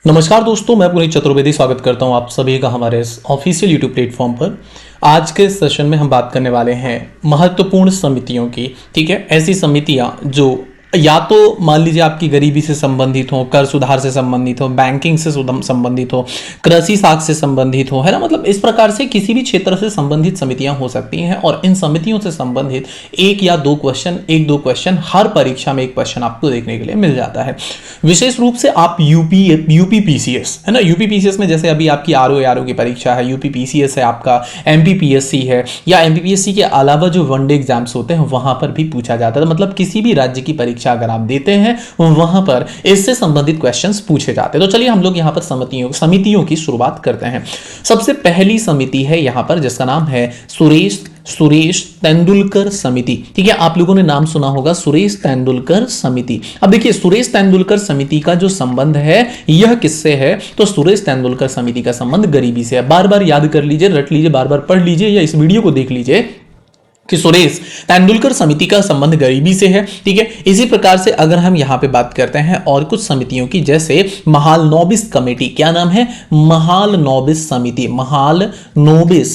नमस्कार दोस्तों, मैं पुनीत चतुर्वेदी स्वागत करता हूं आप सभी का हमारे इस ऑफिशियल यूट्यूब प्लेटफॉर्म पर। आज के सेशन में हम बात करने वाले हैं महत्वपूर्ण समितियों की। ठीक है, ऐसी समितियां जो या तो मान लीजिए आपकी गरीबी से संबंधित हो, कर सुधार से संबंधित हो, बैंकिंग से संबंधित हो, कृषि साख से संबंधित हो, है ना। मतलब इस प्रकार से किसी भी क्षेत्र से संबंधित समितियां हो सकती हैं और इन समितियों से संबंधित एक दो क्वेश्चन हर परीक्षा में एक क्वेश्चन आपको देखने के लिए मिल जाता है। विशेष रूप से आप यूपीपीसीएस, है ना, यूपीपीसीएस में जैसे अभी आपकी आरओ की परीक्षा है, यूपीपीसीएस है, आपका एमपीपीएससी है, या एमपीपीएससी के अलावा जो वनडे एग्जाम्स होते हैं वहां पर भी पूछा जाता है। मतलब किसी भी राज्य की परीक्षा अगर आप देते हैं वहां पर इससे संबंधित क्वेश्चंस पूछे जाते हैं। तो चलिए हम लोग यहां पर समितियों की शुरुआत करते हैं। सबसे पहली समिति है यहां पर जिसका नाम है सुरेश तेंदुलकर समिति। ठीक है, आप लोगों ने नाम सुना होगा सुरेश तेंदुलकर समिति। अब देखिए, सुरेश तेंदुलकर समिति का जो संबंध है यह किससे है, तो सुरेश तेंदुलकर समिति का संबंध गरीबी से है। बार बार याद कर लीजिए, रट लीजिए, बार बार पढ़ लीजिए या इस वीडियो को देख लीजिए कि सुरेश तेंदुलकर समिति का संबंध गरीबी से है। ठीक है, इसी प्रकार से अगर हम यहां पे बात करते हैं और कुछ समितियों की, जैसे महालनोबिस कमेटी, क्या नाम है, महालनोबिस समिति, महालनोबिस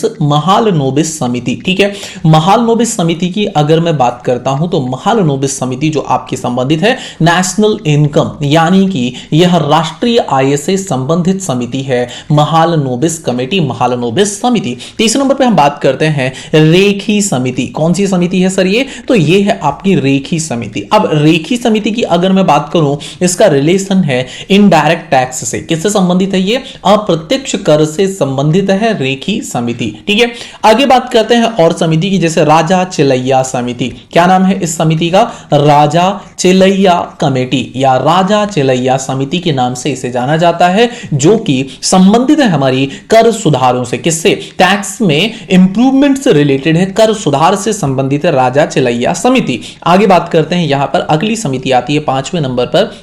समिति। ठीक है, महालनोबिस समिति की अगर मैं बात करता हूं तो महालनोबिस समिति जो आपकी संबंधित है नेशनल इनकम, यानी कि यह राष्ट्रीय आय से संबंधित समिति है, महालनोबिस कमेटी, महालनोबिस समिति। तीसरे नंबर पे हम बात करते हैं रेखी समिति। कौन सी समिति है सर ये, तो ये है आपकी रेखी समिति। अब रेखी समिति की अगर मैं बात करूं, इसका रिलेशन है इनडायरेक्ट टैक्स से। किससे संबंधित है ये, अप्रत्यक्ष कर से संबंधित है रेखी समिति। ठीक है, आगे बात करते हैं और समिति की, जैसे राजा चिलैया समिति। क्या नाम है इस समिति का, राजा चिलैया कमेटी या राजा चिलैया समिति के नाम से इसे जाना जाता है, जो कि संबंधित है हमारी कर सुधारों से। किससे, टैक्स में इंप्रूवमेंट से रिलेटेड है, कर सुधार से संबंधित है राजा चिलैया समिति। आगे बात करते हैं यहां पर अगली समिति आती है 5वें नंबर पर,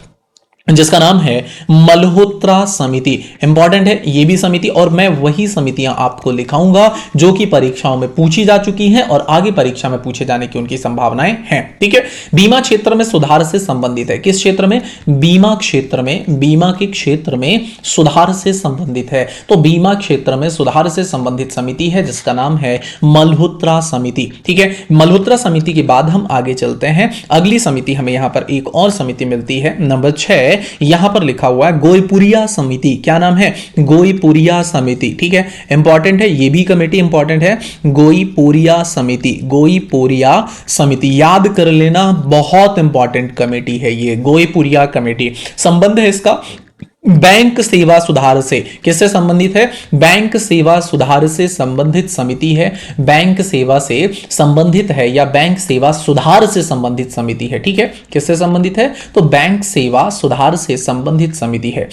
जिसका नाम है मल्होत्रा समिति। इंपॉर्टेंट है ये भी समिति, और मैं वही समितियां आपको लिखाऊंगा जो कि परीक्षाओं में पूछी जा चुकी हैं और आगे परीक्षा में पूछे जाने की उनकी संभावनाएं हैं। ठीक है, बीमा क्षेत्र में सुधार से संबंधित है। किस क्षेत्र में, बीमा क्षेत्र में, बीमा के क्षेत्र में सुधार से संबंधित है। तो बीमा क्षेत्र में सुधार से संबंधित समिति है जिसका नाम है मल्होत्रा समिति। ठीक है, मल्होत्रा समिति के बाद हम आगे चलते हैं। अगली समिति हमें यहां पर एक और समिति मिलती है, नंबर 6, यहां पर लिखा हुआ है गोईपुरिया समिति। क्या नाम है, गोईपुरिया समिति। ठीक है, इंपॉर्टेंट है ये भी कमेटी, इंपॉर्टेंट है गोईपुरिया समिति। गोईपुरिया समिति याद कर लेना, बहुत इंपॉर्टेंट कमेटी है ये गोईपुरिया कमेटी। संबंध है इसका बैंक सेवा सुधार से। किससे संबंधित है, बैंक सेवा सुधार से संबंधित समिति है, बैंक सेवा से संबंधित है या बैंक सेवा सुधार से संबंधित समिति है। ठीक है, किससे संबंधित है, तो बैंक सेवा सुधार से संबंधित समिति है,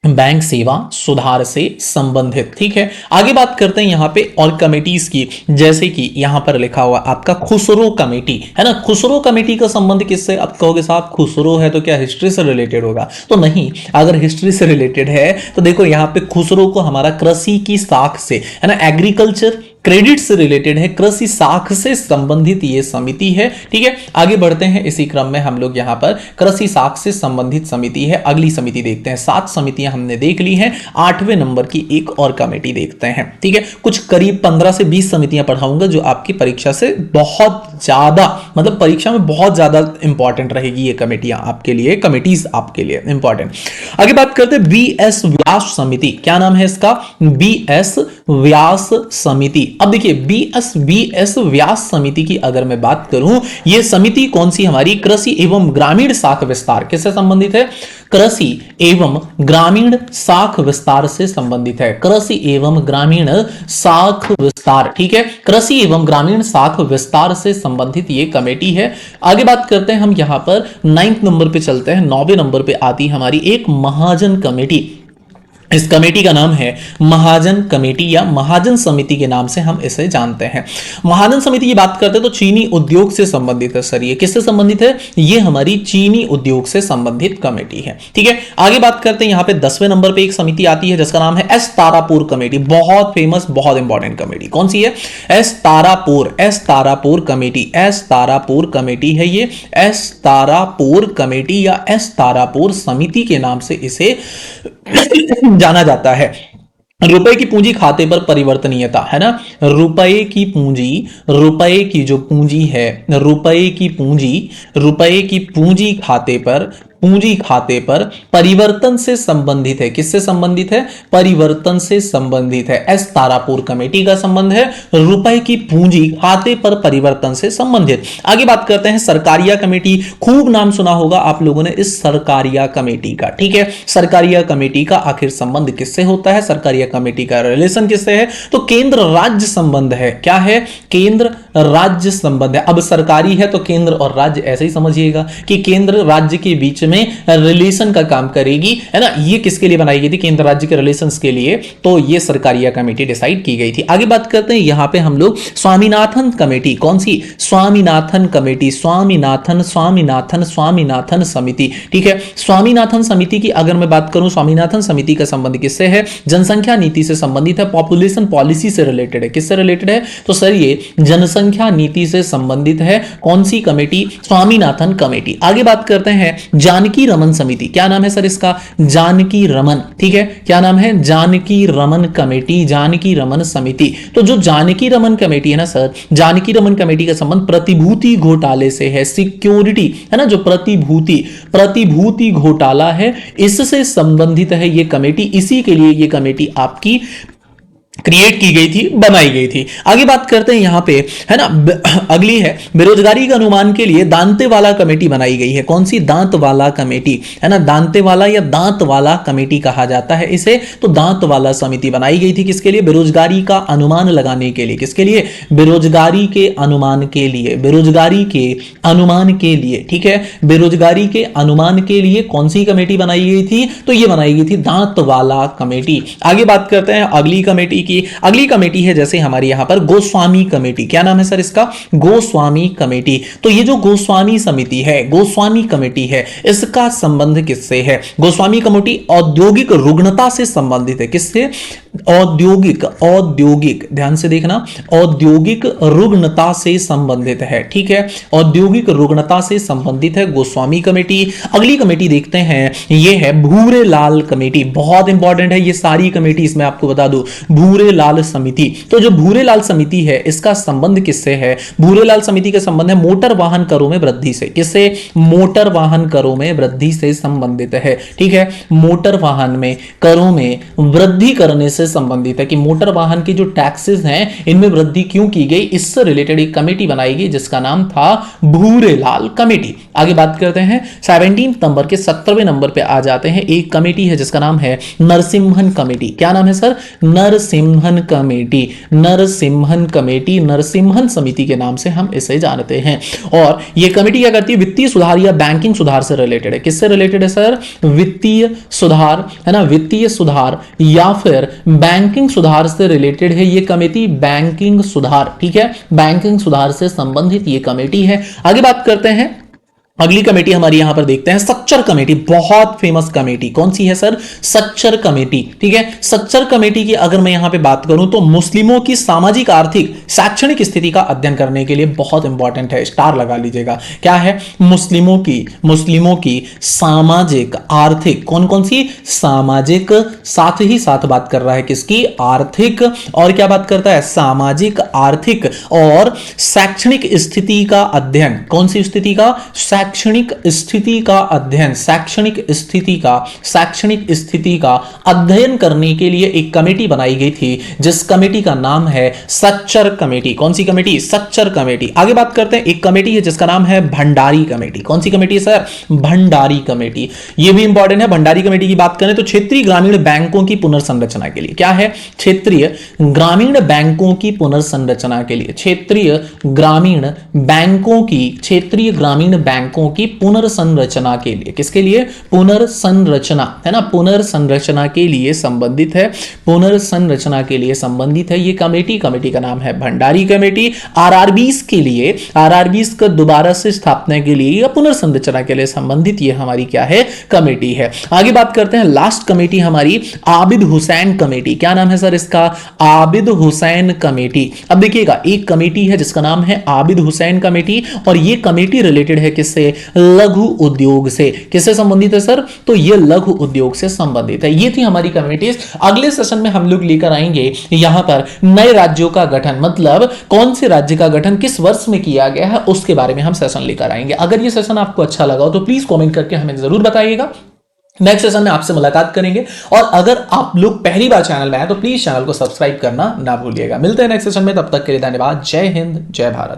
बैंक सेवा सुधार से संबंधित। ठीक है, आगे बात करते हैं यहां पे और कमेटीज की, जैसे कि यहां पर लिखा हुआ आपका खुसरो कमेटी, है ना। खुसरो कमेटी का संबंध किससे, अब कहोगे साहब खुसरो है तो क्या हिस्ट्री से रिलेटेड होगा, तो नहीं। अगर हिस्ट्री से रिलेटेड है तो देखो यहां पे खुसरो को हमारा कृषि की साख से, है ना, एग्रीकल्चर क्रेडिट से रिलेटेड है, कृषि साख से संबंधित ये समिति है। ठीक है, आगे बढ़ते हैं इसी क्रम में हम लोग यहां पर कृषि साख से संबंधित समिति है। अगली समिति देखते हैं, 7 समितियां हमने देख ली हैं, 8वें नंबर की एक और कमेटी देखते हैं। ठीक है, कुछ करीब 15 से 20 समितियां पढ़ाऊंगा जो आपकी परीक्षा से बहुत ज्यादा, मतलब परीक्षा में बहुत ज्यादा इंपॉर्टेंट रहेगी ये कमेटियां आपके लिए, कमेटीज आपके लिए इंपॉर्टेंट। आगे बात करते हैं बीएस व्यास समिति। क्या नाम है इसका, बीएस व्यास समिति। अब देखिए बीएस व्यास समिति की अगर मैं बात करूं, यह समिति कौन सी, हमारी कृषि एवं ग्रामीण साख विस्तार। किससे संबंधित है, कृषि एवं ग्रामीण साख विस्तार से संबंधित है, कृषि एवं ग्रामीण साख विस्तार। ठीक है, कृषि एवं ग्रामीण साख विस्तार से संबंधित ये कमेटी है। आगे बात करते हैं हम यहां पर 9th नंबर पे चलते हैं, 9वें नंबर पे आती हमारी एक महाजन कमेटी। इस कमेटी का नाम है महाजन कमेटी या महाजन समिति के नाम से हम इसे जानते हैं। महाजन समिति की बात करते हैं तो चीनी उद्योग से संबंधित है सर। ये किससे संबंधित है? ये हमारी चीनी उद्योग से संबंधित कमेटी है। ठीक है, आगे बात करते हैं। यहां पे 10वें नंबर पे एक समिति आती है जिसका नाम है एस तारापुर कमेटी। बहुत फेमस, बहुत इंपॉर्टेंट कमेटी। कौन सी है? S Tarapur committee. S Tarapur committee है ये। एस तारापुर कमेटी या एस तारापुर समिति के नाम से इसे जाना जाता है। रुपए की पूंजी खाते पर परिवर्तनीयता है ना, रुपए की जो पूंजी है, रुपए की पूंजी खाते पर परिवर्तन से संबंधित है। किससे संबंधित है? परिवर्तन से संबंधित है। एस तारापुर कमेटी का संबंध है रुपए की पूंजी खाते पर परिवर्तन से संबंधित। आगे बात करते हैं सरकारिया कमेटी। खूब नाम सुना होगा आप लोगों ने इस सरकारिया कमेटी का। ठीक है, सरकारिया कमेटी का आखिर संबंध किससे होता है? सरकारिया कमेटी का रिलेशन किससे है? तो केंद्र राज्य संबंध है। क्या है? केंद्र राज्य संबंध है। अब सरकारी है तो केंद्र और राज्य ऐसे ही समझिएगा कि केंद्र राज्य के बीच में रिलेशन का काम करेगी, है ना। ये किसके लिए बनाई गई थी? केंद्र राज्य के रिलेशंस के लिए। तो ये सरकारिया कमेटी डिसाइड की गई थी। आगे बात करते हैं, यहां पे हम लोग स्वामीनाथन कमेटी। कौन सी? स्वामीनाथन कमेटी। स्वामीनाथन समिति। ठीक है, स्वामीनाथन समिति की अगर मैं बात करूं, स्वामीनाथन समिति का संबंध किससे है? जनसंख्या नीति से संबंधित है, पॉपुलेशन पॉलिसी से रिलेटेड है। किससे रिलेटेड है? तो सर ये जनसंख्या नीति से संबंधित है। कौन सी कमेटी? स्वामीनाथन कमेटी। आगे बात करते हैं जानकी रमन समिति। क्या नाम है सर इसका? जानकी रमन। ठीक है, क्या नाम है? जानकी रमन कमेटी, जानकी रमन समिति। तो जो जानकी रमन कमेटी है ना सर, जानकी रमन कमेटी का संबंध प्रतिभूति घोटाले से है। सिक्योरिटी है ना, जो प्रतिभूति घोटाला है, इससे संबंधित है ये कमेटी। इसी के लिए ये कमेटी आपकी क्रिएट की गई थी, बनाई गई थी। आगे बात करते हैं यहां पे, है ना, अगली है बेरोजगारी के अनुमान के लिए दांतेवाला कमेटी बनाई गई है। कौन सी? दांतवाला कमेटी, है ना। दांतेवाला या दांतवाला कमेटी कहा जाता है इसे। तो दांतवाला समिति बनाई गई थी किसके लिए? बेरोजगारी का अनुमान लगाने के लिए। किसके लिए? बेरोजगारी के अनुमान के लिए। बेरोजगारी के अनुमान के लिए। ठीक है, बेरोजगारी के अनुमान के लिए कौन सी कमेटी बनाई गई थी? तो ये बनाई गई थी दांतवाला कमेटी। आगे बात करते हैं अगली कमेटी की। अगली कमेटी है जैसे हमारी यहां पर गोस्वामी कमेटी। क्या नाम है सर इसका? गोस्वामी कमेटी। तो ये जो गोस्वामी समिति है, गोस्वामी कमेटी है, इसका संबंध किससे है? गोस्वामी कमेटी औद्योगिक रुग्णता से संबंधित है। किससे? औद्योगिक, ध्यान से देखना, औद्योगिक रुग्णता से संबंधित है। ठीक है, औद्योगिक रुग्णता से संबंधित है गोस्वामी कमेटी। अगली कमेटी देखते हैं, ये है भूरेलाल कमेटी। बहुत इंपॉर्टेंट है ये सारी कमेटी, इसमें आपको बता दूं, भूरेलाल समिति। तो जो भूरेलाल समिति है इसका संबंध किससे है? भूरेलाल समिति का संबंध है मोटर वाहन करों में वृद्धि से। किससे? मोटर वाहन करों में वृद्धि से संबंधित है। ठीक है, मोटर वाहन में करों में वृद्धि करने से संबंधित है कि मोटर वाहन की जो टैक्सेस हैं इनमें वृद्धि क्यों की गई, इससे रिलेटेड एक कमेटी बनाई गई जिसका नाम था भूरेलाल कमेटी। आगे बात करते हैं 17 नंबर के 17वें नंबर पे आ जाते हैं। एक कमेटी है जिसका नाम है नरसिम्हन कमेटी। क्या नाम है sir? Narasimhan committee. Narasimhan committee, Narasimhan समिति के नाम से हम इसे जानते हैं। और यह कमेटी क्या करती है? वित्तीय सुधार या बैंकिंग सुधार से रिलेटेड है। किससे रिलेटेड है सर? वित्तीय सुधार, है ना, वित्तीय सुधार या फिर बैंकिंग सुधार से रिलेटेड है ये कमेटी। बैंकिंग सुधार, ठीक है, बैंकिंग सुधार से संबंधित ये कमेटी है। आगे बात करते हैं, अगली कमेटी हमारी यहां पर देखते हैं सच्चर कमेटी। बहुत फेमस कमेटी। कौन सी है सर? सच्चर कमेटी। ठीक है, सच्चर कमेटी की अगर मैं यहां पे बात करूं तो मुस्लिमों की सामाजिक आर्थिक शैक्षणिक स्थिति का अध्ययन करने के लिए बहुत इंपॉर्टेंट है, स्टार लगा लीजिएगा। क्या है? मुस्लिमों की सामाजिक आर्थिक, कौन कौन सी? सामाजिक, साथ ही साथ बात कर रहा है किसकी? आर्थिक, और क्या बात करता है? सामाजिक, आर्थिक और शैक्षणिक स्थिति का अध्ययन। कौन सी स्थिति का? शैक्षणिक स्थिति का अध्ययन। शैक्षणिक स्थिति का अध्ययन करने के लिए एक कमेटी बनाई गई थी जिस कमेटी का नाम है सच्चर कमेटी। कौन सी कमेटी? सच्चर कमेटी। आगे बात करते हैं, एक कमेटी है जिसका नाम है भंडारी कमेटी। कौन सी कमेटी है सर? भंडारी कमेटी। यह भी इंपॉर्टेंट है। भंडारी कमेटी की बात करें तो क्षेत्रीय ग्रामीण बैंकों की पुनर्संरचना के लिए। क्या है? क्षेत्रीय ग्रामीण बैंकों की पुनर्संरचना के लिए। क्षेत्रीय ग्रामीण बैंकों बैंकों की पुनर्संरचना के लिए, किसके लिए? पुनर्संरचना, है ना, पुनर्संरचना के लिए संबंधित है, पुनर्संरचना के लिए संबंधित है ये कमेटी का नाम है भंडारी कमेटी। आरआरबीज के लिए, आरआरबीज का दोबारा से स्थापना के लिए या पुनर्संरचना के लिए संबंधित ये हमारी क्या है? कमेटी है। आगे बात करते हैं लास्ट कमेटी हमारी आबिद हुसैन कमेटी। क्या नाम है सर इसका? आबिद हुसैन कमेटी। अब देखिएगा एक कमेटी है जिसका नाम है आबिद हुसैन कमेटी और ये कमेटी रिलेटेड है किससे? लघु उद्योग से। किससे संबंधित है सर? तो ये लघु उद्योग से संबंधित है। ये थी हमारी कमेटीज। अगले सेशन में हम लोग लेकर आएंगे यहां पर नए राज्यों का गठन, मतलब कौन से राज्य का गठन किस वर्ष में किया गया है उसके बारे में हम सेशन लेकर आएंगे। अगर ये सेशन आपको अच्छा लगा हो तो प्लीज कमेंट करके हमें जरूर बताइएगा। नेक्स्ट सेशन में आपसे मुलाकात करेंगे और अगर आप लोग पहली बार चैनल में आए तो प्लीज चैनल को सब्सक्राइब करना ना भूलिएगा। मिलते हैं नेक्स्ट सेशन में, तब तक के लिए धन्यवाद। जय हिंद, जय भारत।